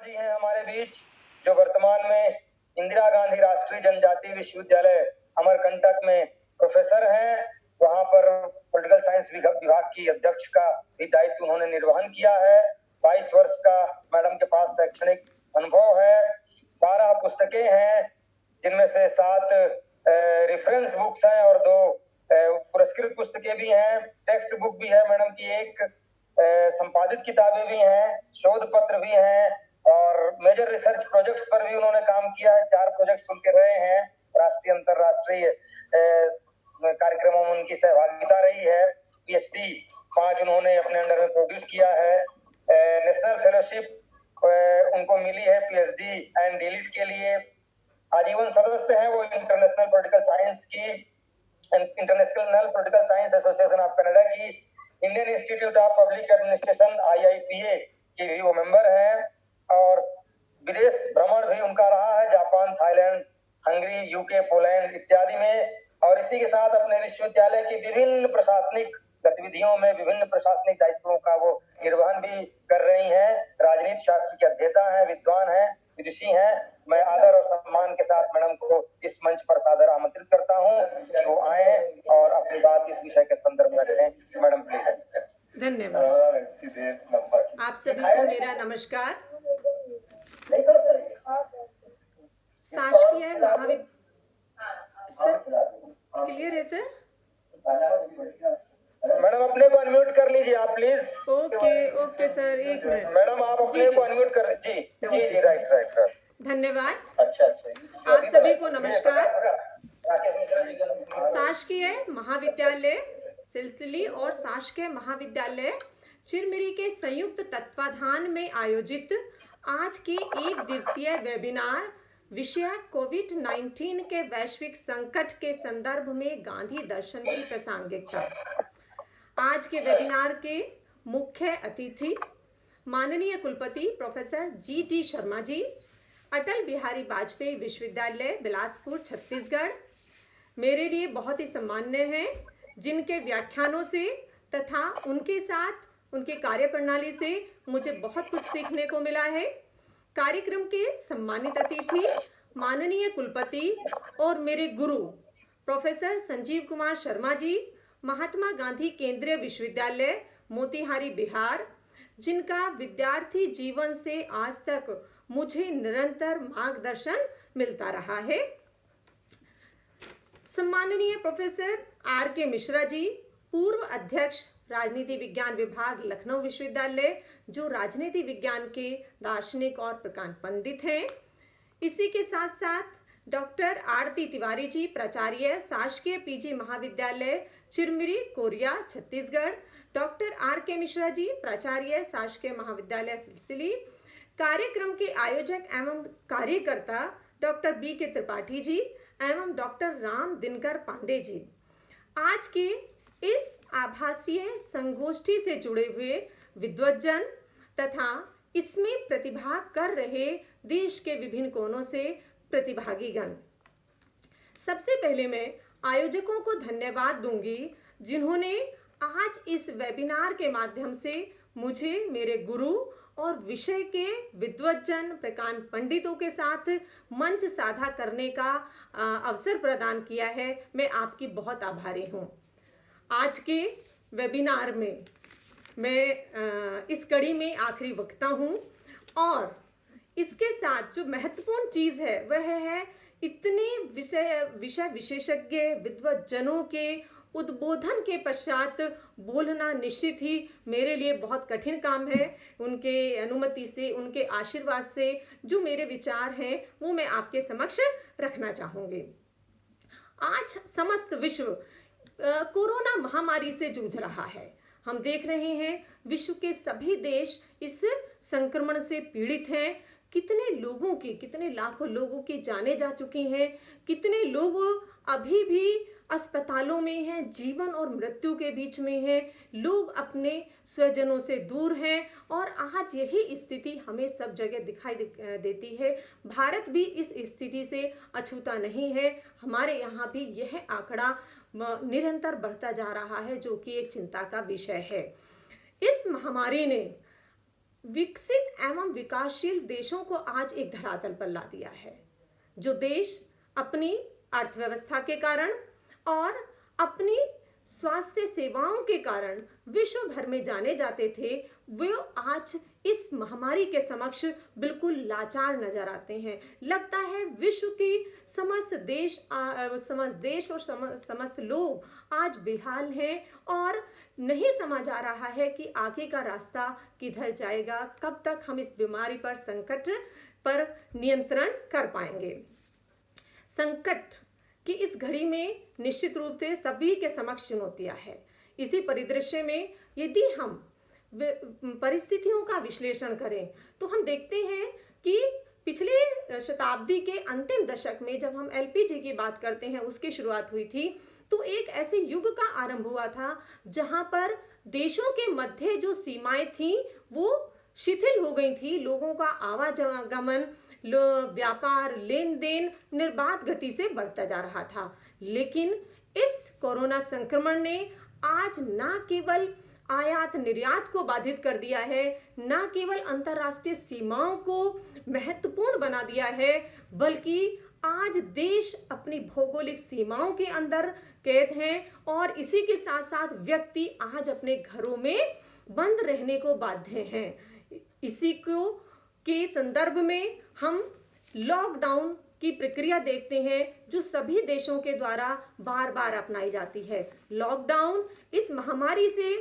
जी हैं हमारे बीच, जो वर्तमान में इंदिरा गांधी राष्ट्रीय जनजातीय विश्वविद्यालय अमरकंटक में प्रोफेसर हैं। वहां पर पॉलिटिकल साइंस विभाग की अध्यक्ष का भी दायित्व उन्होंने निर्वहन किया है। 22 वर्ष का मैडम के पास शैक्षणिक अनुभव है। 12 पुस्तकें हैं, जिनमें से 7 रेफरेंस बुक्स हैं और 2 पुरस्कृत पुस्तकें भी हैं। टेक्स्ट बुक भी है मैडम की, एक संपादित किताबें भी हैं, शोध पत्र भी हैं और मेजर रिसर्च प्रोजेक्ट्स पर भी उन्होंने काम किया है। 4 प्रोजेक्ट्स उनके रहे हैं, राष्ट्रीय अंतरराष्ट्रीय कार्यक्रमों में उनकी सहभागिता रही है। पीएचडी 5 उन्होंने अपने अंडर में प्रोड्यूस किया है। नेशनल फेलोशिप उनको मिली है पीएचडी एंड डीलिट के लिए। आजीवन सदस्य हैं वो International Political Science Association of Canada की, Indian Institute of Public Administration IIPA की भी वो मेंबर हैं और विदेश भ्रमण भी उनका रहा है, Japan, Thailand, Hungary, UK, Poland इत्यादि में। और इसी के साथ अपने विश्वविद्यालय की विभिन्न प्रशासनिक गतिविधियों में विभिन्न प्रशासनिक दायित्वों का वो निर्वहन भी कर रही हैं। राजनीति शास्त्र की अध्येता हैं, विद्वान हैं, विदुषी हैं। मैं आदर और सम्मान के साथ मैडम को इस मंच पर सादर आमंत्रित करता हूं कि वो आए और अपनी बात इस विषय के संदर्भ में करें। Madam please. धन्यवाद। आप सभी को मेरा नमस्कार। शासकीय महाविद्यालय सर क्लियर है सर? मैडम अपने को अनम्यूट कर लीजिए आप प्लीज। ओके सर, एक मिनट। मैडम आप अपने को अनम्यूट कर जी राइट। धन्यवाद। अच्छा आप सभी को नमस्कार। शासकीय महाविद्यालय सिलसिली और शासकीय महाविद्यालय चिरमिरी के संयुक्त तत्वाधान में आयोजित आज के एक दिवसीय वेबिनार विषय कोविड-19 के वैश्विक संकट के संदर्भ में गांधी दर्शन की प्रासंगिकता। आज के वेबिनार के मुख्य अतिथि माननीय कुलपति प्रोफेसर GT शर्मा जी, अटल बिहारी वाजपेयी विश्वविद्यालय बिलासपुर छत्तीसगढ़। मेरे लिए बहुत ही सम्मान्य हैं, जिनके व्याख्यानों से तथा उनके साथ उनके कार्यप्रणाली से मुझे बहुत कुछ सीखने को मिला है। कार्यक्रम के सम्मानित अतिथि माननीय कुलपति और मेरे गुरु प्रोफेसर संजीव कुमार शर्मा जी, महात्मा गांधी केंद्रीय विश्वविद्यालय मोतिहारी बिहार, जिनका विद्यार्थी जीवन से आज तक मुझे निरंतर मार्गदर्शन मिलता रहा है। सम्माननीय प्रोफेसर RK मिश्रा जी, पूर्व अध्यक्ष राजनीति विज्ञान विभाग लखनऊ विश्वविद्यालय, जो राजनीति विज्ञान के दार्शनिक और प्रकांड पंडित हैं। इसी के साथ साथ डॉक्टर आरती तिवारी जी, प्राचार्य शासकीय PG महाविद्यालय चिरमिरी कोरिया छत्तीसगढ़। डॉक्टर RK मिश्रा जी, प्राचार्य शासकीय महाविद्यालय सिलसिली। कार्यक्रम के आयोजक एवं कार्यकर्ता डॉक्टर BK त्रिपाठी जी एवं डॉक्टर राम दिनकर पांडे जी। आज के इस आभासीय संगोष्ठी से जुड़े हुए विद्वज्जन तथा इसमें प्रतिभाग कर रहे देश के विभिन्न कोनों से प्रतिभागीगण, सबसे पहले मैं आयोजकों को धन्यवाद दूंगी, जिन्होंने आज इस वेबिनार के माध्यम से मुझे मेरे गुरु और विषय के विद्वज्जन प्रकांड पंडितों के साथ मंच साझा करने का अवसर प्रदान किया है। मैं आपकी बहुत आभारी हूँ। आज के वेबिनार में मैं इस कड़ी में आखिरी वक्ता हूँ और इसके साथ जो महत्वपूर्ण चीज़ है वह है इतने विषय विशेषज्ञ विद्वज्जनों के उद्बोधन के पश्चात बोलना निश्चित ही मेरे लिए बहुत कठिन काम है। उनके अनुमति से, उनके आशीर्वाद से जो मेरे विचार हैं वो मैं आपके समक्ष रखना चाहूँगी। आज समस्त विश्व कोरोना महामारी से जूझ रहा है। हम देख रहे हैं विश्व के सभी देश इस संक्रमण से पीड़ित हैं। कितने लाखों लोगों की जानें जा चुकी हैं, कितने लोग अभी भी अस्पतालों में हैं, जीवन और मृत्यु के बीच में हैं, लोग अपने स्वजनों से दूर हैं और आज यही स्थिति हमें सब जगह दिखाई देती है। भारत भी इस स्थिति से अछूता नहीं है। हमारे यहाँ भी यह आंकड़ा निरंतर बढ़ता जा रहा है, जो कि एक चिंता का विषय है। इस महामारी ने विकसित एवं विकासशील देशों को आज एक धरातल पर ला दिया है। जो देश अपनी अर्थव्यवस्था के कारण और अपनी स्वास्थ्य सेवाओं के कारण विश्व भर में जाने जाते थे, वे आज इस महामारी के समक्ष बिल्कुल लाचार नजर आते हैं। लगता है विश्व की समस्त देश और समस्त लोग आज बेहाल हैं और नहीं समझ आ रहा है कि आगे का रास्ता किधर जाएगा, कब तक हम इस बीमारी पर, संकट पर नियंत्रण कर पाएंगे। संकट कि इस घड़ी में निश्चित रूप से सभी के समक्ष चुनौतियां है। इसी परिदृश्य में यदि हम परिस्थितियों का विश्लेषण करें तो हम देखते हैं कि पिछले शताब्दी के अंतिम दशक में जब हम एलपीजी की बात करते हैं, उसकी शुरुआत हुई थी, तो एक ऐसे युग का आरंभ हुआ था जहां पर देशों के मध्य जो सीमाएं थी वो शिथिल हो गई थी। लोगों का आवागमन, व्यापार, लेन देन निर्बाध गति से बढ़ता जा रहा था। लेकिन इस कोरोना संक्रमण ने आज न केवल आयात निर्यात को बाधित कर दिया है, न केवल अंतरराष्ट्रीय सीमाओं को महत्वपूर्ण बना दिया है, बल्कि आज देश अपनी भौगोलिक सीमाओं के अंदर कैद हैं और इसी के साथ साथ व्यक्ति आज अपने घरों में बंद रहने को बाध्य हैं। इसी को के संदर्भ में हम लॉकडाउन की प्रक्रिया देखते हैं जो सभी देशों के द्वारा बार बार अपनाई जाती है। लॉकडाउन इस महामारी से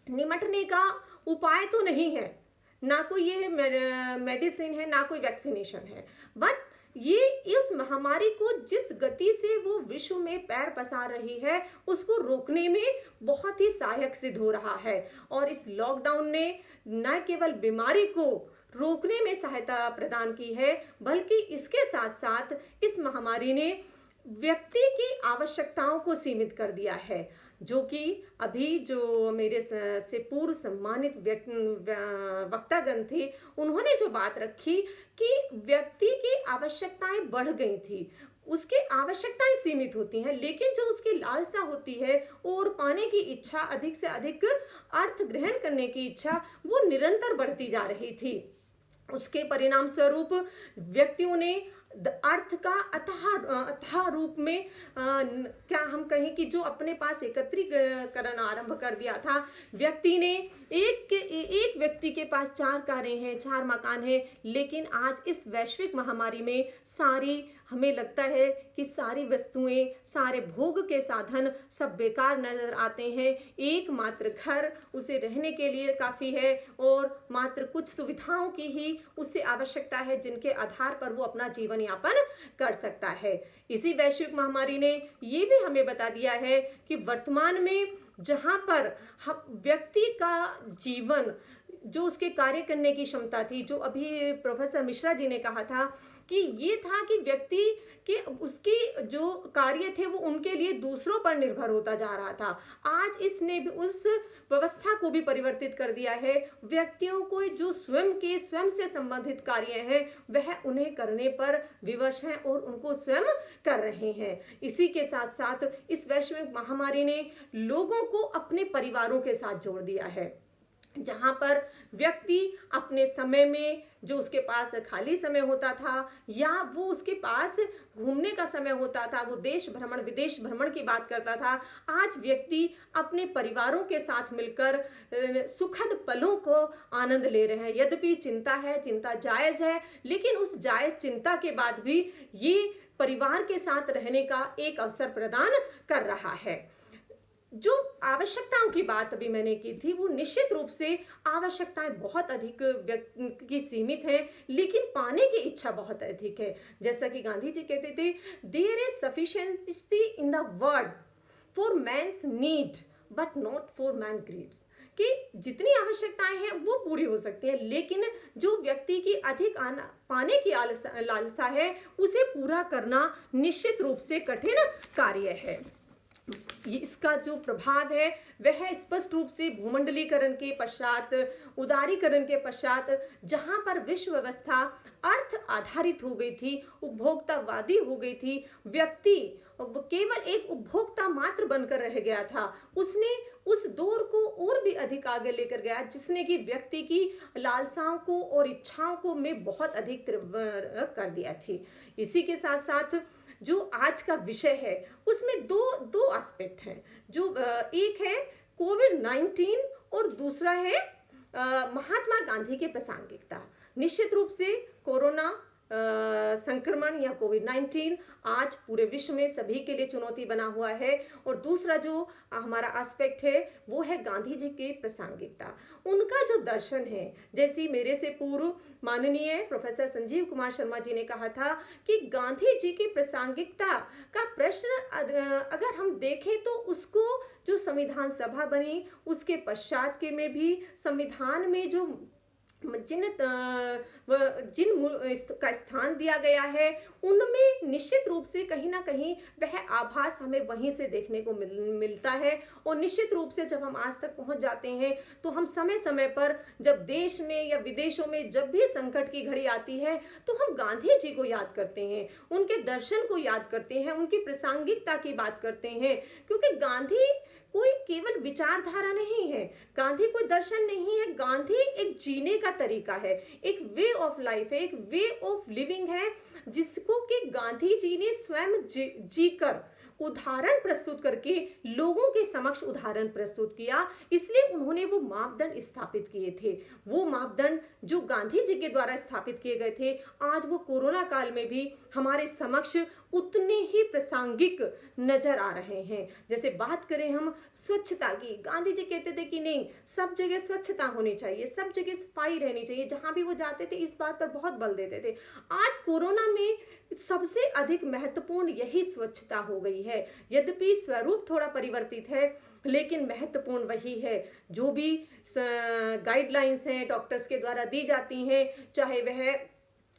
निपटने का उपाय तो नहीं है, ना कोई ये मेडिसिन है, ना कोई वैक्सीनेशन है, बट ये इस महामारी को जिस गति से वो विश्व में पैर पसार रही है उसको रोकने में बहुत ही सहायक सिद्ध हो रहा है। और इस लॉकडाउन ने न केवल बीमारी को रोकने में सहायता प्रदान की है, बल्कि इसके साथ साथ इस महामारी ने व्यक्ति की आवश्यकताओं को सीमित कर दिया है। जो कि अभी जो मेरे से पूर्व सम्मानित वक्तागण थे, उन्होंने जो बात रखी कि व्यक्ति की आवश्यकताएं बढ़ गई थी। उसकी आवश्यकताएं सीमित होती हैं, लेकिन जो उसकी लालसा होती है और पाने की इच्छा, अधिक से अधिक अर्थ ग्रहण करने की इच्छा, वो निरंतर बढ़ती जा रही थी। उसके परिणाम स्वरूप व्यक्तियों ने अर्थ का अथाह रूप में क्या हम कहें कि जो अपने पास एकत्रीकरण आरंभ कर दिया था। व्यक्ति ने एक व्यक्ति के पास 4 कारें हैं, 4 मकान हैं, लेकिन आज इस वैश्विक महामारी में हमें लगता है कि सारी वस्तुएं, सारे भोग के साधन सब बेकार नजर आते हैं। एकमात्र घर उसे रहने के लिए काफी है और मात्र कुछ सुविधाओं की ही उससे आवश्यकता है जिनके आधार पर वो अपना जीवन यापन कर सकता है। इसी वैश्विक महामारी ने ये भी हमें बता दिया है कि वर्तमान में जहां पर व्यक्ति का जीवन, जो उसके कार्य करने की क्षमता थी, जो अभी प्रोफेसर मिश्रा जी ने कहा था कि ये था कि व्यक्ति के उसकी जो कार्य थे वो उनके लिए दूसरों पर निर्भर होता जा रहा था। आज इसने भी उस व्यवस्था को भी परिवर्तित कर दिया है। व्यक्तियों को जो स्वयं से संबंधित कार्य हैं वह उन्हें करने पर विवश हैं और उनको स्वयं कर रहे हैं। इसी के साथ साथ इस वैश्विक महामारी ने लोगों को अपने परिवारों के साथ जोड़ दिया है, जहां पर व्यक्ति अपने समय में, जो उसके पास खाली समय होता था या वो उसके पास घूमने का समय होता था, वो देश भ्रमण, विदेश भ्रमण की बात करता था, आज व्यक्ति अपने परिवारों के साथ मिलकर सुखद पलों को आनंद ले रहे हैं। यद्यपि चिंता है, चिंता जायज है, लेकिन उस जायज चिंता के बाद भी ये परिवार के साथ रहने का एक अवसर प्रदान कर रहा है। जो आवश्यकताओं की बात अभी मैंने की थी, वो निश्चित रूप से आवश्यकताएं बहुत अधिक व्यक्ति की सीमित हैं, लेकिन पाने की इच्छा बहुत अधिक है। जैसा कि गांधी जी कहते थे, there is sufficiency in the world for man's need but not for man greed, कि जितनी आवश्यकताएं हैं वो पूरी हो सकती है, लेकिन जो व्यक्ति की अधिक पाने की लालसा है उसे पूरा करना निश्चित रूप से कठिन कार्य है। इसका जो प्रभाव है वह स्पष्ट रूप से भूमंडलीकरण के पश्चात, उदारीकरण के पश्चात, जहां पर विश्व व्यवस्था अर्थ आधारित हो गई थी, उपभोक्तावादी हो गई थी, व्यक्ति केवल एक उपभोक्ता मात्र बनकर रह गया था, उसने उस दौर को और भी अधिक आगे लेकर गया, जिसने कि व्यक्ति की लालसाओं को और इच्छाओं को में बहुत अधिक तीव्र कर दिया थी। इसी के साथ साथ जो आज का विषय है उसमें दो एस्पेक्ट हैं, जो एक है कोविड-19 और दूसरा है महात्मा गांधी की प्रासंगिकता। निश्चित रूप से कोरोना संक्रमण या कोविड-19 आज पूरे विश्व में सभी के लिए चुनौती बना हुआ है, और दूसरा जो हमारा एस्पेक्ट है वो है गांधी जी की प्रासंगिकता। उनका जो दर्शन है, जैसे मेरे से पूर्व माननीय प्रोफेसर संजीव कुमार शर्मा जी ने कहा था कि गांधी जी की प्रासंगिकता का प्रश्न अगर हम देखें तो उसको जो संविधान सभा बनी उसके पश्चात के में भी संविधान में जो जिन का स्थान दिया गया है उनमें निश्चित रूप से कहीं ना कहीं वह आभास हमें वहीं से देखने को मिलता है। और निश्चित रूप से जब हम आज तक पहुंच जाते हैं तो हम समय समय पर जब देश में या विदेशों में जब भी संकट की घड़ी आती है तो हम गांधी जी को याद करते हैं, उनके दर्शन को याद करते हैं, उनकी प्रासंगिकता की बात करते हैं, क्योंकि गांधी कोई केवल विचारधारा नहीं है, गांधी कोई दर्शन नहीं है, गांधी एक जीने का तरीका है, एक वे ऑफ लाइफ है, एक वे ऑफ लिविंग है, जिसको कि गांधी जी ने स्वयं जीकर उदाहरण प्रस्तुत करके लोगों के समक्ष उदाहरण प्रस्तुत किया। इसलिए उन्होंने वो मापदंड स्थापित किए थे। वो मापदंड जो गांधी जी के द्वारा स्थापित किए गए थे, आज वो कोरोना काल में भी हमारे समक्ष उतने ही प्रासंगिक नजर आ रहे हैं। जैसे बात करें हम स्वच्छता की, गांधी जी कहते थे कि नहीं, सब जगह स्वच्छता होनी चाहिए, सब जगह सफाई रहनी चाहिए, जहां भी वो जाते थे इस बात पर बहुत बल देते थे। आज कोरोना में सबसे अधिक महत्वपूर्ण यही स्वच्छता हो गई है। यद्यपि स्वरूप थोड़ा परिवर्तित है, लेकिन महत्वपूर्ण वही है। जो भी गाइडलाइंस हैं डॉक्टर्स के द्वारा दी जाती हैं, चाहे वह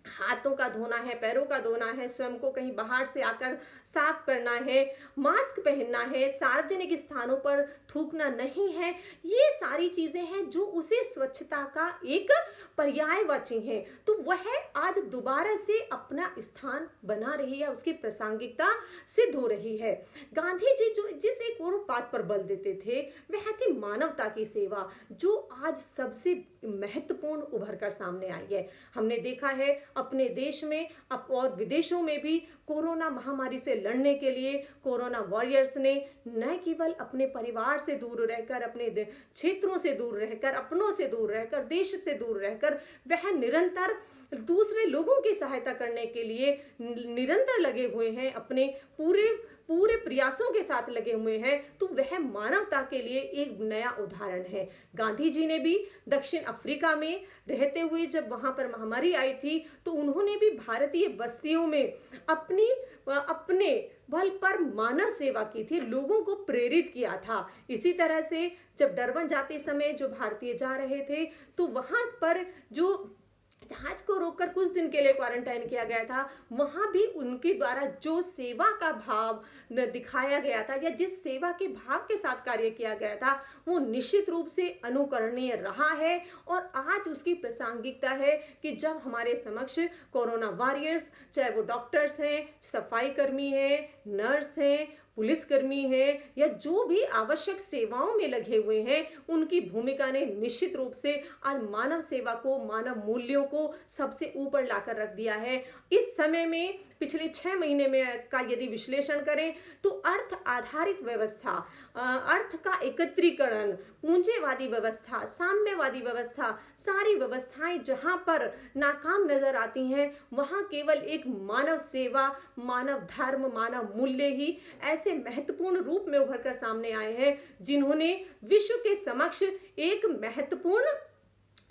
हाथों का धोना है, पैरों का धोना है, स्वयं को कहीं बाहर से आकर साफ करना है, मास्क पहनना है, सार्वजनिक स्थानों पर थूकना नहीं है, ये सारी चीजें हैं जो उसे स्वच्छता का एक पर्यायवाची हैं। तो वह आज दोबारा से अपना स्थान बना रही है, उसकी प्रासंगिकता सिद्ध हो रही है। गांधी जी जो जिस एक और बात पर बल देते थे वह थी मानवता की सेवा, जो आज सबसे महत्वपूर्ण उभर कर सामने आई है। हमने देखा है अपने देश में और विदेशों में भी कोरोना महामारी से लड़ने के लिए कोरोना वॉरियर्स ने न केवल अपने परिवार से दूर रहकर, अपने क्षेत्रों से दूर रहकर, अपनों से दूर रहकर, देश से दूर रहकर वह निरंतर दूसरे लोगों की सहायता करने के लिए निरंतर लगे हुए हैं, अपने पूरे प्रयासों के साथ लगे हुए हैं। तो वह मानवता के लिए एक नया उदाहरण है। गांधी जी ने भी दक्षिण अफ्रीका में रहते हुए जब वहां पर महामारी आई थी तो उन्होंने भी भारतीय बस्तियों में अपने बल पर मानव सेवा की थी, लोगों को प्रेरित किया था। इसी तरह से जब डरबन जाते समय जो भारतीय जा रहे थे तो वहां पर जो जहाज को रोककर कुछ दिन के लिए क्वारंटाइन किया गया था, वहां भी उनके द्वारा जो सेवा का भाव दिखाया गया था या जिस सेवा के भाव के साथ कार्य किया गया था वो निश्चित रूप से अनुकरणीय रहा है। और आज उसकी प्रासंगिकता है कि जब हमारे समक्ष कोरोना वॉरियर्स, चाहे वो डॉक्टर्स हैं, सफाई कर्मी हैं, नर्स हैं, पुलिसकर्मी हैं या जो भी आवश्यक सेवाओं में लगे हुए हैं, उनकी भूमिका ने निश्चित रूप से आज मानव सेवा को, मानव मूल्यों को सबसे ऊपर लाकर रख दिया है। इस समय में पिछले 6 महीने में का यदि विश्लेषण करें तो अर्थ आधारित व्यवस्था, अर्थ का एकत्रीकरण, पूंजीवादी व्यवस्था, साम्यवादी व्यवस्था, सारी व्यवस्थाएं जहां पर नाकाम नजर आती हैं वहां केवल एक मानव सेवा, मानव धर्म, मानव मूल्य ही ऐसे महत्वपूर्ण रूप में उभर कर सामने आए हैं जिन्होंने विश्व के समक्ष एक महत्वपूर्ण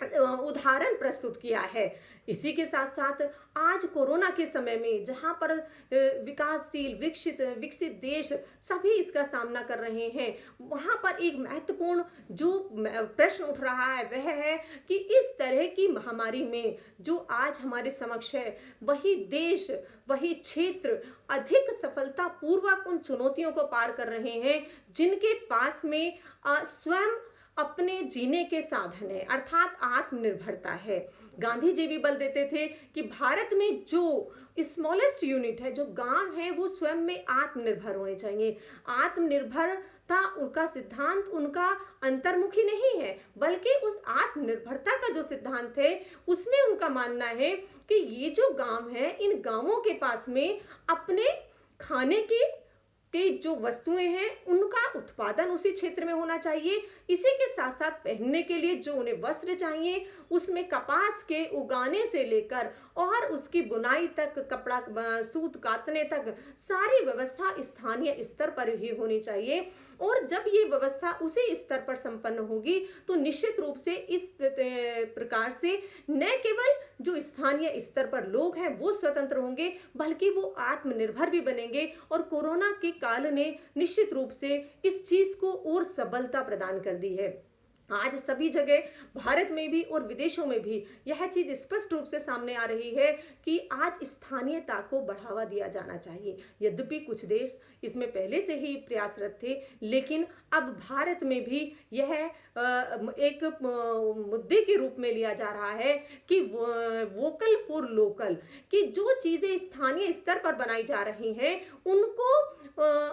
उदाहरण प्रस्तुत किया है। इसी के साथ साथ आज कोरोना के समय में जहां पर विकासशील विकसित देश सभी इसका सामना कर रहे हैं, वहां पर एक महत्वपूर्ण जो प्रश्न उठ रहा है वह है कि इस तरह की महामारी में जो आज हमारे समक्ष है वही देश, वही क्षेत्र अधिक सफलता पूर्वक उन चुनौतियों को पार कर रहे हैं जिनके पास में स्वयं अपने जीने के साधन है, अर्थात आत्मनिर्भरता है। गांधी जी भी बल देते थे कि भारत में जो स्मॉलेस्ट यूनिट है, जो गांव है, वो स्वयं में आत्मनिर्भर होने चाहिए। आत्मनिर्भर उनका सिद्धांत उनका अंतर्मुखी नहीं है, बल्कि उस आत्मनिर्भरता का जो सिद्धांत है उसमें उनका मानना है कि ये जो गांव है, इन गांवों के पास में अपने खाने की जो वस्तुएं हैं उनका उत्पादन उसी क्षेत्र में होना चाहिए। इसी के साथ साथ पहनने के लिए जो उन्हें वस्त्र चाहिए उसमें कपास के उगाने से लेकर और उसकी बुनाई तक, कपड़ा सूत काटने तक सारी व्यवस्था स्थानीय स्तर पर ही होनी चाहिए। और जब ये व्यवस्था उसी स्तर पर संपन्न होगी तो निश्चित रूप से इस प्रकार से न केवल जो स्थानीय स्तर पर लोग हैं वो स्वतंत्र होंगे, बल्कि वो आत्मनिर्भर भी बनेंगे। और कोरोना के काल ने निश्चित रूप से इस चीज को और सबलता प्रदान कर दी है। आज सभी जगह भारत में भी और विदेशों में भी यह चीज स्पष्ट रूप से सामने आ रही है कि आज स्थानीयता को बढ़ावा दिया जाना चाहिए। यद्यपि कुछ देश इसमें पहले से ही प्रयासरत थे, लेकिन अब भारत में भी यह एक मुद्दे के रूप में लिया जा रहा है कि वोकल फॉर लोकल, कि जो चीजें स्थानीय स्तर पर बनाई जा रही हैं उनको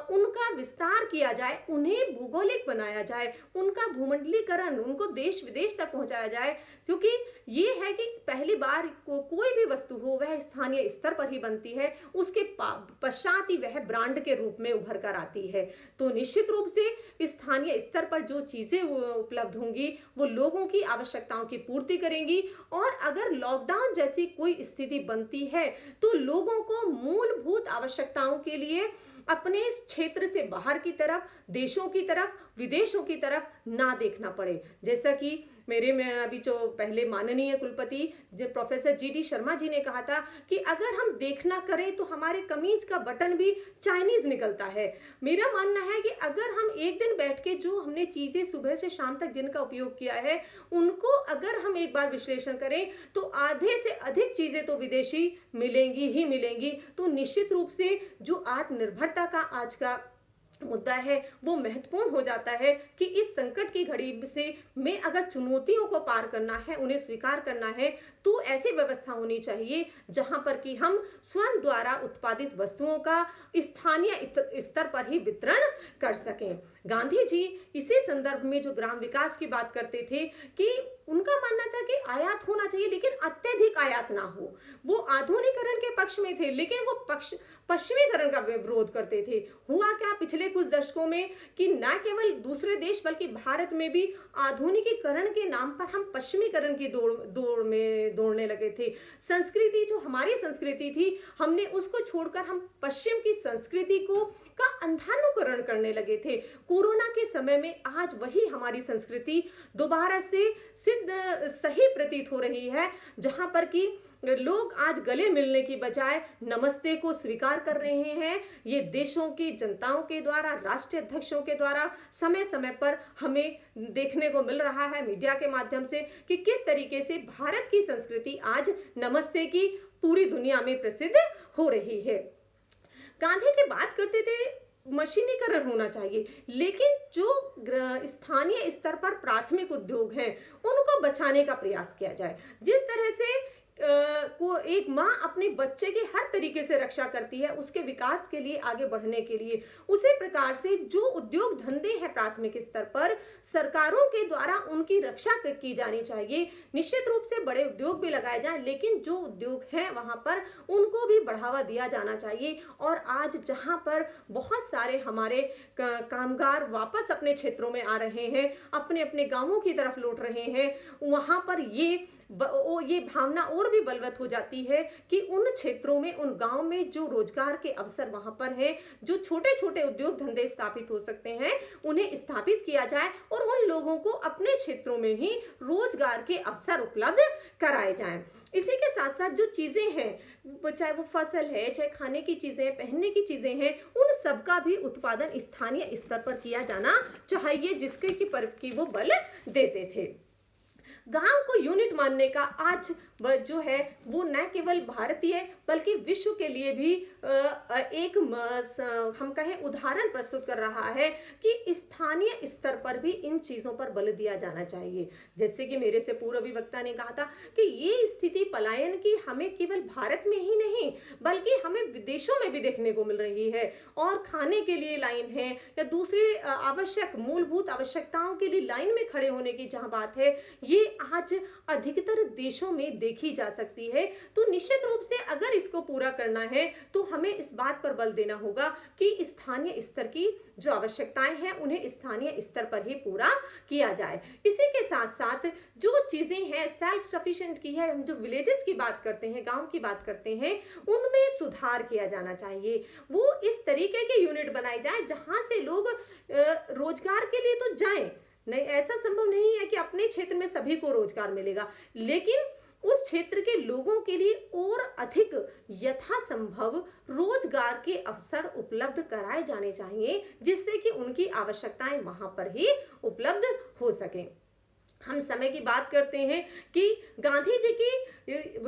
उनका विस्तार किया जाए, उन्हें भौगोलिक बनाया जाए, उनका भूमंडलीकरण, उनको देश विदेश तक पहुंचाया जाए। क्योंकि ये है कि पहली बार कोई भी वस्तु हो वह स्थानीय स्तर पर ही बनती है, उसके पश्चात ही वह ब्रांड के रूप में उभर कर आती है। तो निश्चित रूप से स्थानीय स्तर पर जो चीजें उपलब्ध होंगी वो लोगों की आवश्यकताओं की पूर्ति करेंगी। और अगर लॉकडाउन जैसी कोई स्थिति बनती है तो लोगों को मूलभूत आवश्यकताओं के लिए अपने क्षेत्र से बाहर की तरफ, देशों की तरफ, विदेशों की तरफ ना देखना पड़े। जैसा कि मेरे में अभी जो पहले माननीय कुलपति प्रोफेसर GD शर्मा जी ने कहा था कि अगर हम देखना करें तो हमारे कमीज का बटन भी चाइनीज निकलता है। मेरा मानना है कि अगर हम एक दिन बैठ के जो हमने चीजें सुबह से शाम तक जिनका उपयोग किया है उनको अगर हम एक बार विश्लेषण करें तो आधे से अधिक चीजें तो विदेशी मिलेंगी ही मिलेंगी। तो निश्चित रूप से जो आत्मनिर्भरता का आज का मुद्दा है वो महत्वपूर्ण हो जाता है कि इस संकट की घड़ी से में अगर चुनौतियों को पार करना है, उन्हें स्वीकार करना है, तो ऐसी व्यवस्था होनी चाहिए जहां पर कि हम स्वयं द्वारा उत्पादित वस्तुओं का स्थानीय स्तर पर ही वितरण कर सकें। गांधी जी इसी संदर्भ में जो ग्राम विकास की बात करते थे कि उनका मानना था कि आयात होना चाहिए लेकिन अत्यधिक आयात ना हो। वो आधुनिकीकरण के पक्ष में थे लेकिन वो पश्चिमीकरण का विरोध करते थे। हुआ क्या पिछले कुछ दशकों में कि न केवल दूसरे देश बल्कि भारत में भी आधुनिकीकरण के नाम पर हम पश्चिमीकरण की दौड़ में दौड़ने लगे थे। संस्कृति जो हमारी संस्कृति थी हमने उसको छोड़कर हम पश्चिम की संस्कृति का अंधानुकरण करने लगे थे। कोरोना के समय में आज वही हमारी संस्कृति दोबारा से सही प्रतीत हो रही है, जहां पर कि लोग आज गले मिलने की बजाय नमस्ते को स्वीकार कर रहे हैं। ये देशों की जनताओं के द्वारा, राष्ट्रीय अध्यक्षों के द्वारा समय समय पर हमें देखने को मिल रहा है मीडिया के माध्यम से कि किस तरीके से भारत की संस्कृति आज नमस्ते की पूरी दुनिया में प्रसिद्ध हो रही है। गांधी जी बात करते थे मशीनीकरण होना चाहिए, लेकिन जो स्थानीय स्तर पर प्राथमिक उद्योग हैं उनको बचाने का प्रयास किया जाए। जिस तरह से को एक माँ अपने बच्चे की हर तरीके से रक्षा करती है उसके विकास के लिए, आगे बढ़ने के लिए, उसी प्रकार से जो उद्योग धंधे हैं प्राथमिक स्तर पर सरकारों के द्वारा उनकी रक्षा की जानी चाहिए। निश्चित रूप से बड़े उद्योग भी लगाए जाएं, लेकिन जो उद्योग हैं वहां पर उनको भी बढ़ावा दिया जाना चाहिए। और आज जहां पर बहुत सारे हमारे कामगार वापस अपने क्षेत्रों में आ रहे हैं, अपने अपने गांवों की तरफ लौट रहे हैं, वहां पर ये भावना और भी बलवत हो जाती है कि उन क्षेत्रों में, उन गांव में जो रोजगार के अवसर वहां पर हैं, जो छोटे छोटे उद्योग धंधे स्थापित हो सकते हैं उन्हें स्थापित किया जाए और उन लोगों को अपने क्षेत्रों में ही रोजगार के अवसर उपलब्ध कराए जाएं। इसी के साथ साथ जो चीजें हैं, चाहे वो फसल है, चाहे खाने की चीजें, पहनने की चीजें हैं, उन सब का भी उत्पादन स्थानीय स्तर पर किया जाना चाहिए, जिसके की वो बल देते थे। गांव को यूनिट मानने का आज जो है वो न केवल भारतीय बल्कि विश्व के लिए भी एक हम कहें उदाहरण प्रस्तुत कर रहा है कि स्थानीय स्तर पर भी इन चीजों पर बल दिया जाना चाहिए। जैसे कि मेरे से पूर्व अभिवक्ता ने कहा था कि ये स्थिति पलायन की हमें केवल भारत में ही नहीं बल्कि हमें विदेशों में भी देखने को मिल रही है, और खाने के लिए लाइन है या दूसरी आवश्यक मूलभूत आवश्यकताओं के लिए लाइन में खड़े होने की जहां बात है, ये आज अधिकतर देशों में देखी जा सकती है। तो निश्चित रूप से अगर इसको पूरा करना है तो हमें इस बात पर बल देना होगा कि स्थानीय स्तर की जो आवश्यकताएं हैं उन्हें स्थानीय स्तर पर ही पूरा किया जाए। इसी के साथ साथ जो चीजें हैं सेल्फ सफिशिएंट की है, हम जो विलेजेस की बात करते हैं, गांव की बात करते हैं, उनमें सुधार किया जाना चाहिए। वो इस तरीके के यूनिट बनाए जाए जहां से लोग रोजगार के लिए तो जाएं, नहीं ऐसा संभव नहीं है कि अपने क्षेत्र में सभी को रोजगार मिलेगा, लेकिन उस क्षेत्र के लोगों के लिए और अधिक यथासंभव रोजगार के अवसर उपलब्ध कराए जाने चाहिए जिससे कि उनकी आवश्यकताएं वहां पर ही उपलब्ध हो सकें। हम समय की बात करते हैं कि गांधी जी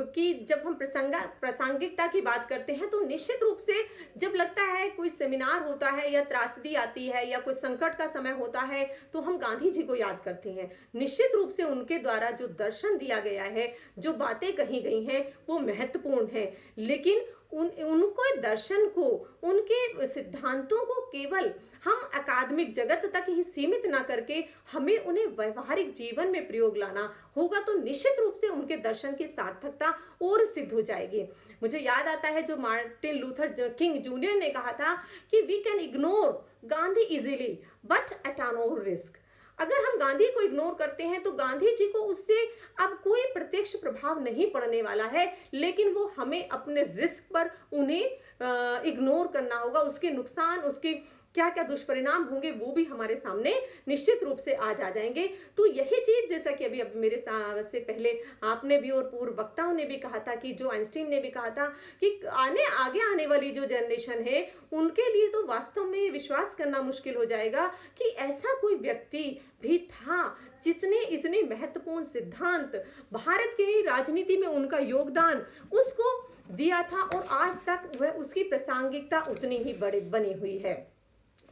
की जब हम प्रासंगिकता की बात करते हैं तो निश्चित रूप से जब लगता है कोई सेमिनार होता है या त्रासदी आती है या कोई संकट का समय होता है तो हम गांधी जी को याद करते हैं। निश्चित रूप से उनके द्वारा जो दर्शन दिया गया है, जो बातें कही गई हैं वो महत्वपूर्ण है, लेकिन उनको दर्शन को, उनके सिद्धांतों को केवल हम अकादमिक जगत तक ही सीमित ना करके हमें उन्हें व्यवहारिक जीवन में प्रयोग लाना होगा, तो निश्चित रूप से उनके दर्शन की सार्थकता और सिद्ध हो जाएगी। मुझे याद आता है जो मार्टिन लूथर किंग जूनियर ने कहा था कि we can ignore Gandhi easily but at our risk. अगर हम गांधी को इग्नोर करते हैं तो गांधी जी को उससे अब कोई प्रत्यक्ष प्रभाव नहीं पड़ने वाला है, लेकिन वो हमें अपने रिस्क पर उन्हें इग्नोर करना होगा। उसके नुकसान, उसके क्या क्या दुष्परिणाम होंगे वो भी हमारे सामने निश्चित रूप से आज आ जाएंगे। तो यही चीज जैसा कि अभी मेरे से पहले आपने भी और पूर्व वक्ताओं ने भी कहा था कि जो आइंस्टीन ने भी कहा था कि आगे आने वाली जो जनरेशन है उनके लिए तो वास्तव में विश्वास करना मुश्किल हो जाएगा कि ऐसा कोई व्यक्ति भी था जिसने इतने महत्वपूर्ण सिद्धांत, भारत की राजनीति में उनका योगदान उसको दिया था और आज तक वह उसकी प्रासंगिकता उतनी ही बनी हुई है।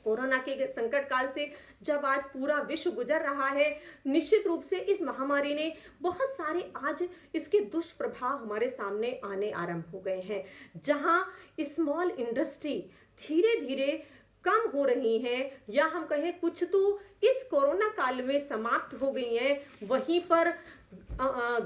कोरोना के संकट काल से जब आज पूरा विश्व गुजर रहा है, निश्चित रूप से इस महामारी ने बहुत सारे आज इसके दुष्प्रभाव हमारे सामने आने आरंभ हो गए हैं। जहां स्मॉल इंडस्ट्री धीरे धीरे कम हो रही हैं या हम कहें कुछ तो इस कोरोना काल में समाप्त हो गई हैं, वहीं पर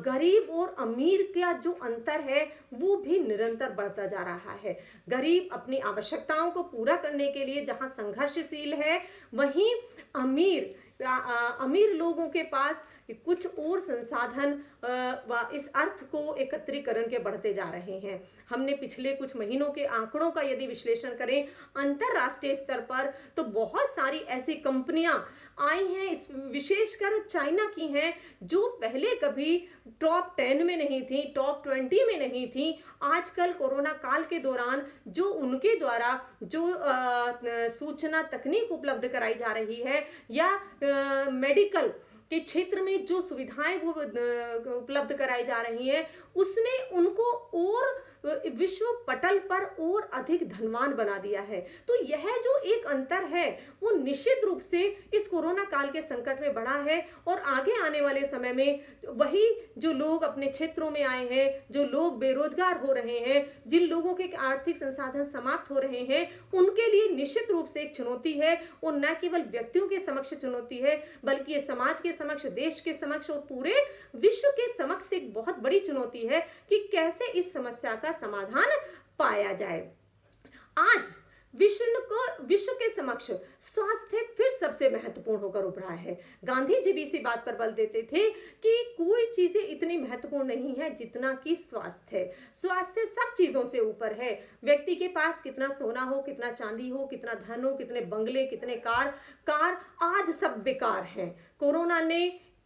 गरीब और अमीर का जो अंतर है वो भी निरंतर बढ़ता जा रहा है। गरीब अपनी आवश्यकताओं को पूरा करने के लिए जहां संघर्षशील है, वहीं अमीर लोगों के पास कुछ और संसाधन इस अर्थ को एकत्रीकरण के बढ़ते जा रहे हैं। हमने पिछले कुछ महीनों के आंकड़ों का यदि विश्लेषण करें अंतरराष्ट्रीय स्तर पर तो बहुत सारी ऐसी कंपनियां आई हैं, विशेषकर चाइना की हैं, जो पहले कभी टॉप 10 में नहीं थी, टॉप 20 में नहीं थी। आजकल कोरोना काल के दौरान जो उनके द्वारा जो सूचना तकनीक उपलब्ध कराई जा रही है या मेडिकल के क्षेत्र में जो सुविधाएं वो उपलब्ध कराई जा रही हैं, उसने उनको और विश्व पटल पर और अधिक धनवान बना दिया है। तो यह जो एक अंतर है वो निश्चित रूप से इस कोरोना काल के संकट में बढ़ा है और आगे आने वाले समय में वही जो लोग अपने क्षेत्रों में आए हैं, जो लोग बेरोजगार हो रहे हैं, जिन लोगों के आर्थिक संसाधन समाप्त हो रहे हैं, उनके लिए निश्चित रूप से एक चुनौती है और न केवल व्यक्तियों के समक्ष चुनौती है बल्कि ये समाज के समक्ष, देश के समक्ष और पूरे विश्व के समक्ष एक बहुत बड़ी चुनौती है कि कैसे इस समस्या का समाधान पाया जाए। आज विश्व के समक्ष स्वास्थ्य फिर सबसे महत्वपूर्ण होकर उभरा है। गांधी जी भी इसी बात पर बल देते थे कि कोई चीजें इतनी महत्वपूर्ण नहीं है जितना कि स्वास्थ्य है। स्वास्थ्य सब चीजों से ऊपर है। व्यक्ति के पास कितना सोना हो, कितना चांदी हो, कितना धन हो, कितने बंगले, कितने कार आज सब बेकार हैं। कोरोना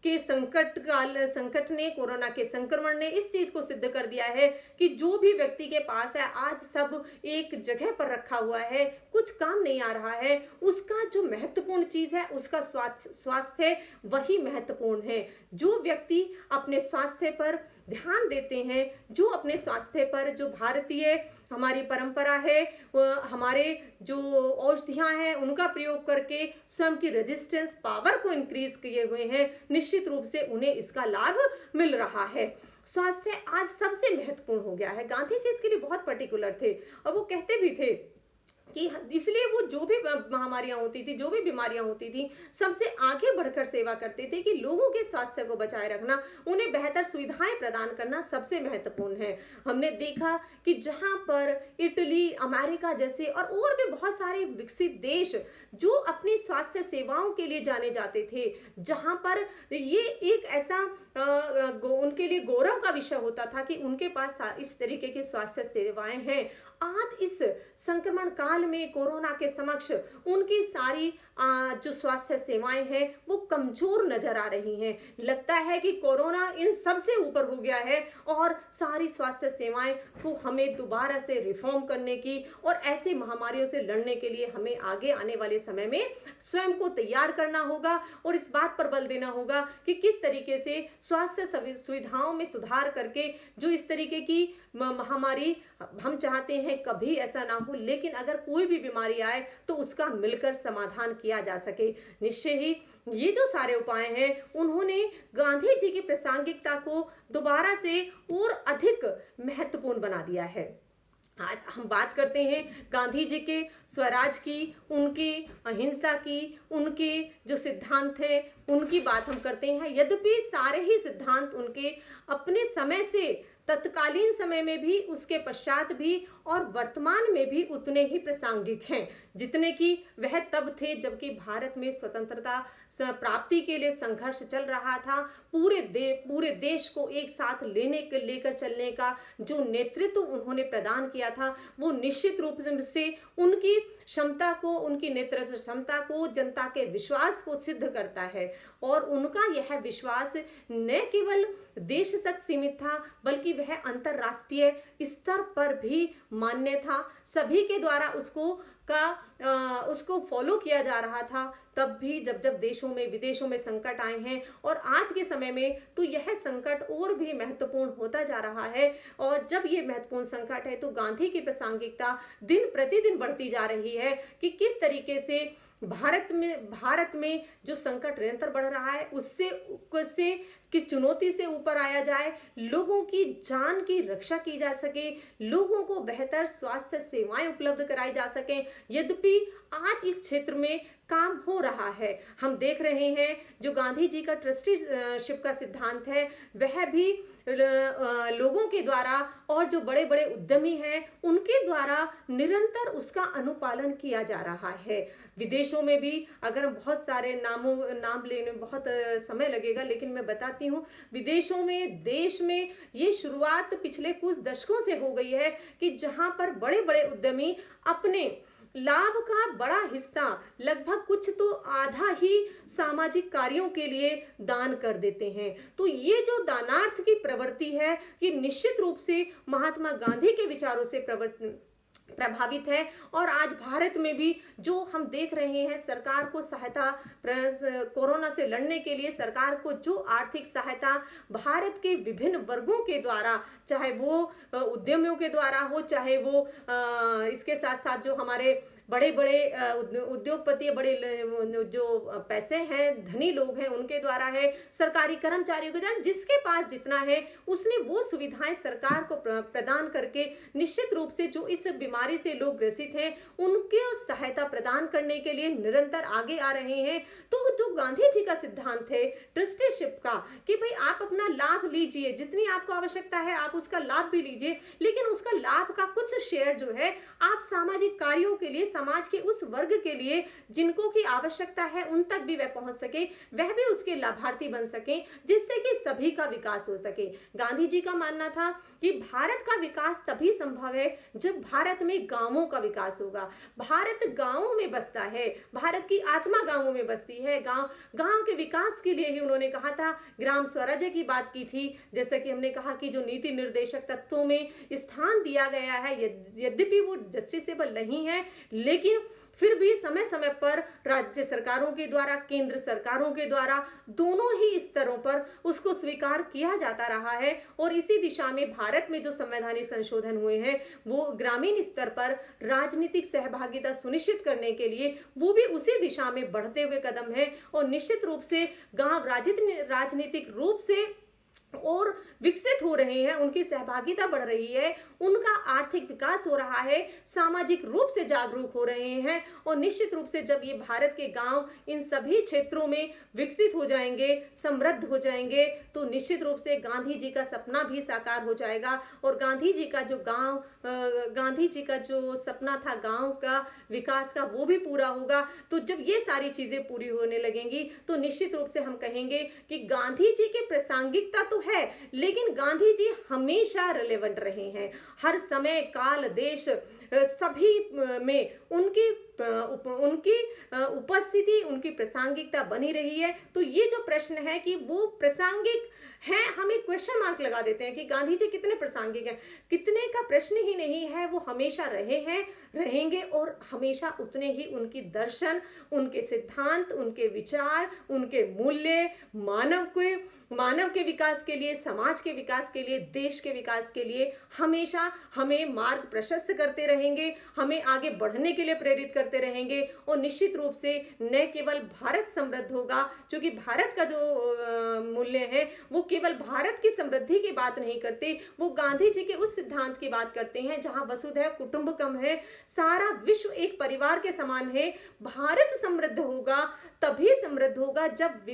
के संकट ने, कोरोना के संक्रमण ने इस चीज को सिद्ध कर दिया है कि जो भी व्यक्ति के पास है आज सब एक जगह पर रखा हुआ है, कुछ काम नहीं आ रहा है। उसका जो महत्वपूर्ण चीज है उसका स्वास्थ्य वही महत्वपूर्ण है। जो व्यक्ति अपने स्वास्थ्य पर ध्यान देते हैं, जो अपने स्वास्थ्य पर, जो भारतीय हमारी परंपरा है, हमारे जो औषधियां हैं उनका प्रयोग करके स्वयं की रेजिस्टेंस पावर को इंक्रीज किए हुए हैं, निश्चित रूप से उन्हें इसका लाभ मिल रहा है। स्वास्थ्य आज सबसे महत्वपूर्ण हो गया है। गांधी जी इसके लिए बहुत पर्टिकुलर थे और वो कहते भी थे कि इसलिए वो जो भी महामारियां होती थी, जो भी बीमारियां होती थी, सबसे आगे बढ़कर सेवा करते थे कि लोगों के स्वास्थ्य को बचाए रखना, उन्हें बेहतर सुविधाएं प्रदान करना सबसे महत्वपूर्ण है। हमने देखा कि जहां पर इटली, अमेरिका जैसे और भी बहुत सारे विकसित देश जो अपनी स्वास्थ्य सेवाओं के लिए जाने जाते थे, जहां पर ये एक ऐसा उनके लिए गौरव का विषय होता था कि उनके पास इस तरीके की स्वास्थ्य सेवाएं हैं। आज इस संक्रमण काल में कोरोना के समक्ष उनकी सारी जो स्वास्थ्य सेवाएं हैं वो कमजोर नजर आ रही हैं। लगता है कि कोरोना इन सबसे ऊपर हो गया है और सारी स्वास्थ्य सेवाएं को हमें दोबारा से रिफॉर्म करने की और ऐसी महामारियों से लड़ने के लिए हमें आगे आने वाले समय में स्वयं को तैयार करना होगा और इस बात पर बल देना होगा कि किस तरीके से स्वास्थ्य सुविधाओं में सुधार करके जो इस तरीके की महामारी, हम चाहते हैं कभी ऐसा ना हो, लेकिन अगर कोई भी बीमारी आए तो उसका मिलकर समाधान किया जा सके। निश्चय ही ये जो सारे उपाय हैं उन्होंने गांधी जी की प्रासंगिकता को दोबारा से और अधिक महत्वपूर्ण बना दिया है। आज हम बात करते हैं गांधी जी के स्वराज की, उनकी अहिंसा की, उनके जो सिद्धांत थे उनकी बात हम करते हैं। यद्यपि सारे ही सिद्धांत उनके अपने समय से, तत्कालीन समय में भी, उसके पश्चात भी और वर्तमान में भी उतने ही प्रासंगिक हैं जितने कि वह तब थे जबकि भारत में स्वतंत्रता प्राप्ति के लिए संघर्ष चल रहा था। पूरे देश को एक साथ लेकर चलने का जो नेतृत्व उन्होंने प्रदान किया था वो निश्चित रूप से उनकी क्षमता को, उनकी नेतृत्व क्षमता को, जनता के विश्वास को सिद्ध करता है। और उनका यह विश्वास न केवल देश तक सीमित था बल्कि वह अंतरराष्ट्रीय स्तर पर भी मान्य था। सभी के द्वारा उसको फॉलो किया जा रहा था। तब भी जब देशों में, विदेशों में संकट आए हैं और आज के समय में तो यह संकट और भी महत्वपूर्ण होता जा रहा है। और जब ये महत्वपूर्ण संकट है तो गांधी की प्रासंगिकता दिन प्रतिदिन बढ़ती जा रही है कि किस तरीके से भारत में जो संकट निरंतर बढ़ रहा है उससे कि चुनौती से ऊपर आया जाए, लोगों की जान की रक्षा की जा सके, लोगों को बेहतर स्वास्थ्य सेवाएं उपलब्ध कराई जा सके। यद्यपि आज इस क्षेत्र में काम हो रहा है। हम देख रहे हैं जो गांधी जी का ट्रस्टीशिप का सिद्धांत है वह भी लोगों के द्वारा और जो बड़े बड़े उद्यमी हैं उनके द्वारा निरंतर उसका अनुपालन किया जा रहा है। विदेशों में भी अगर हम बहुत सारे नाम लेने बहुत समय लगेगा, लेकिन मैं बताती हूँ विदेशों में, देश में ये शुरुआत पिछले कुछ दशकों से हो गई है कि जहां पर बड़े बड़े उद्यमी अपने लाभ का बड़ा हिस्सा, लगभग कुछ तो आधा ही सामाजिक कार्यों के लिए दान कर देते हैं। तो ये जो दानार्थ की प्रवृत्ति है ये निश्चित रूप से महात्मा गांधी के विचारों से प्रभावित है। और आज भारत में भी जो हम देख रहे हैं सरकार को सहायता, कोरोना से लड़ने के लिए सरकार को जो आर्थिक सहायता भारत के विभिन्न वर्गों के द्वारा, चाहे वो उद्यमियों के द्वारा हो, चाहे वो इसके साथ साथ जो हमारे बड़े बड़े उद्योगपति, बड़े जो पैसे हैं, धनी लोग हैं उनके द्वारा है, सरकारी कर्मचारियों के द्वारा, जिसके पास जितना है उसने वो सुविधाएं सरकार को प्रदान करके निश्चित रूप से जो इस बीमारी से लोग ग्रसित हैं उनके सहायता प्रदान करने के लिए निरंतर आगे आ रहे हैं। तो जो गांधी जी का सिद्धांत है ट्रस्टीशिप का कि भाई आप अपना लाभ लीजिए, जितनी आपको आवश्यकता है आप उसका लाभ भी लीजिए, लेकिन उसका लाभ का कुछ शेयर जो है आप सामाजिक कार्यों के लिए, समाज के उस वर्ग के लिए जिनको की आवश्यकता है उन तक भी वह पहुंच सके, वह भी उसके लाभार्थी बन सके, जिससे कि सभी का विकास हो सके। गांधी जी का मानना था कि भारत का विकास तभी संभव है जब भारत में गांवों का विकास होगा। भारत गांवों में बसता है, भारत की आत्मा गांवों में बसती है। गांव के विकास के लिए ही उन्होंने कहा था, ग्राम स्वराज्य की बात की थी। जैसे कि हमने कहा कि जो नीति निर्देशक तत्वों में स्थान दिया गया है, यद्यपि वो जस्टिसेबल नहीं है लेकिन फिर भी समय समय पर राज्य सरकारों के द्वारा, केंद्र सरकारों के द्वारा, दोनों ही स्तरों पर उसको स्वीकार किया जाता रहा है। और इसी दिशा में भारत में जो संवैधानिक संशोधन हुए हैं वो ग्रामीण स्तर पर राजनीतिक सहभागिता सुनिश्चित करने के लिए वो भी उसी दिशा में बढ़ते हुए कदम है। और निश्चित रूप से गांव राजनीतिक रूप से और विकसित हो रहे हैं, उनकी सहभागिता बढ़ रही है, उनका आर्थिक विकास हो रहा है, सामाजिक रूप से जागरूक हो रहे हैं। और निश्चित रूप से जब ये भारत के गांव इन सभी क्षेत्रों में विकसित हो जाएंगे, समृद्ध हो जाएंगे, तो निश्चित रूप से गांधी जी का सपना भी साकार हो जाएगा। और गांधी जी का जो सपना था गांव का विकास का, वो भी पूरा होगा। तो जब ये सारी चीजें पूरी होने लगेंगी तो निश्चित रूप से हम कहेंगे कि गांधी जी की प्रासंगिकता तो है, लेकिन गांधी जी हमेशा रिलेवेंट रहे हैं। हर समय काल देश सभी में उनकी उपस्थिति, उनकी प्रासंगिकता बनी रही है। तो ये जो प्रश्न है कि वो प्रासंगिक हैं, हम एक क्वेश्चन मार्क लगा देते हैं कि गांधी जी कितने प्रासंगिक हैं, कितने का प्रश्न ही नहीं है। वो हमेशा रहे हैं, रहेंगे, और हमेशा उतने ही उनकी दर्शन, उनके सिद्धांत, उनके विचार, उनके मूल्य मानव के विकास के लिए, समाज के विकास के लिए, देश के विकास के लिए हमेशा हमें मार्ग प्रशस्त करते रहेंगे, हमें आगे बढ़ने के लिए प्रेरित करते रहेंगे। और निश्चित रूप से न केवल भारत समृद्ध होगा, क्योंकि भारत का जो मूल्य है वो केवल भारत की समृद्धि की बात नहीं करते, वो गांधी जी के उस सिद्धांत की बात करते हैं जहां वसुधैव कुटुंबकम है, सारा विश्व एक परिवार के समान है। भारत समृद्ध होगा, तभी समृद्ध होगा जब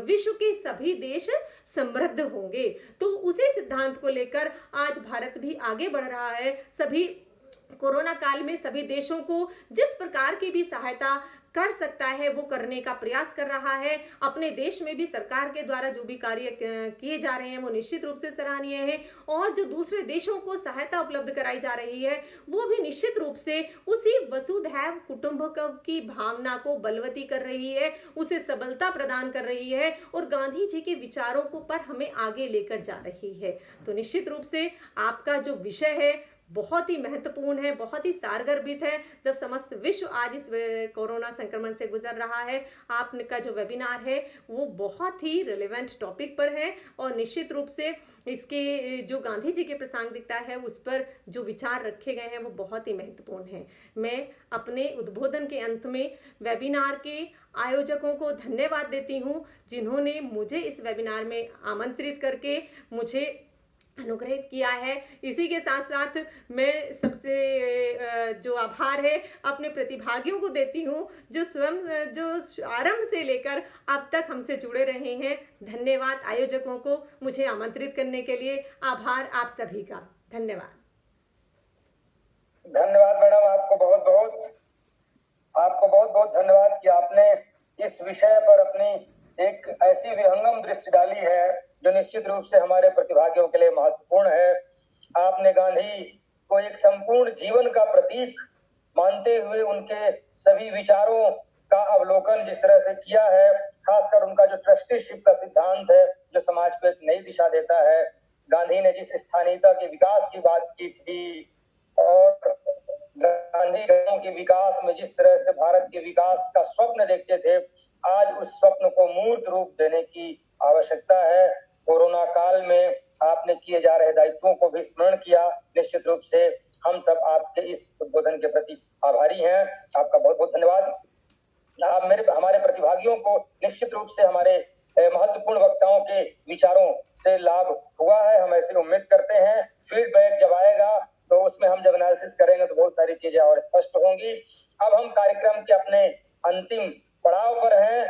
विश्व के सभी देश समृद्ध होंगे। तो उसी सिद्धांत को लेकर आज भारत भी आगे बढ़ रहा है। सभी कोरोना काल में सभी देशों को जिस प्रकार की भी सहायता कर सकता है वो करने का प्रयास कर रहा है। अपने देश में भी सरकार के द्वारा जो भी कार्य किए जा रहे हैं वो निश्चित रूप से सराहनीय है। और जो दूसरे देशों को सहायता उपलब्ध कराई जा रही है वो भी निश्चित रूप से उसी वसुधैव कुटुंबकम की भावना को बलवती कर रही है, उसे सबलता प्रदान कर रही है और गांधी जी के विचारों को पर हमें आगे लेकर जा रही है। तो निश्चित रूप से आपका जो विषय है बहुत ही महत्वपूर्ण है, बहुत ही सारगर्भित है। जब समस्त विश्व आज इस कोरोना संक्रमण से गुजर रहा है, आपका जो वेबिनार है वो बहुत ही रिलेवेंट टॉपिक पर है और निश्चित रूप से इसके जो गांधी जी की प्रासंगिकता है उस पर जो विचार रखे गए हैं वो बहुत ही महत्वपूर्ण है। मैं अपने उद्बोधन के अंत में वेबिनार के आयोजकों को धन्यवाद देती हूँ जिन्होंने मुझे इस वेबिनार में आमंत्रित करके मुझे अनुग्रहित किया है। इसी के साथ साथ मैं सबसे जो आभार है अपने प्रतिभागियों को देती हूँ जो स्वयं जो आरंभ से लेकर अब तक हमसे जुड़े रहे हैं। धन्यवाद आयोजकों को मुझे आमंत्रित करने के लिए। आभार आप सभी का। धन्यवाद। धन्यवाद मैडम, आपको बहुत बहुत धन्यवाद कि आपने इस विषय पर अपनी एक ऐसी विहंगम दृष्टि डाली है जो निश्चित रूप से हमारे प्रतिभागियों के लिए महत्वपूर्ण है। आपने गांधी को एक संपूर्ण जीवन का प्रतीक मानते हुए उनके सभी विचारों का अवलोकन जिस तरह से किया है, खासकर उनका जो ट्रस्टीशिप का सिद्धांत है जो समाज को एक नई दिशा देता है। गांधी ने जिस स्थानीयता के विकास की बात की थी और गांधी गांवों के विकास में जिस तरह से भारत के विकास का स्वप्न देखते थे, आज उस स्वप्न को मूर्त रूप देने की आवश्यकता है। कोरोना काल में आपने किए जा रहे दायित्वों को भी स्मरण किया। निश्चित रूप से हम सब आपके इस उद्बोधन के प्रति आभारी हैं। आपका बहुत बहुत धन्यवाद। हमारे प्रतिभागियों को निश्चित रूप से हमारे महत्वपूर्ण वक्ताओं के विचारों से लाभ हुआ है, हम ऐसी उम्मीद करते हैं। फीडबैक जब आएगा तो उसमें हम जब एनालिसिस करेंगे तो बहुत सारी चीजें और स्पष्ट होंगी। अब हम कार्यक्रम के अपने अंतिम पड़ाव पर हैं।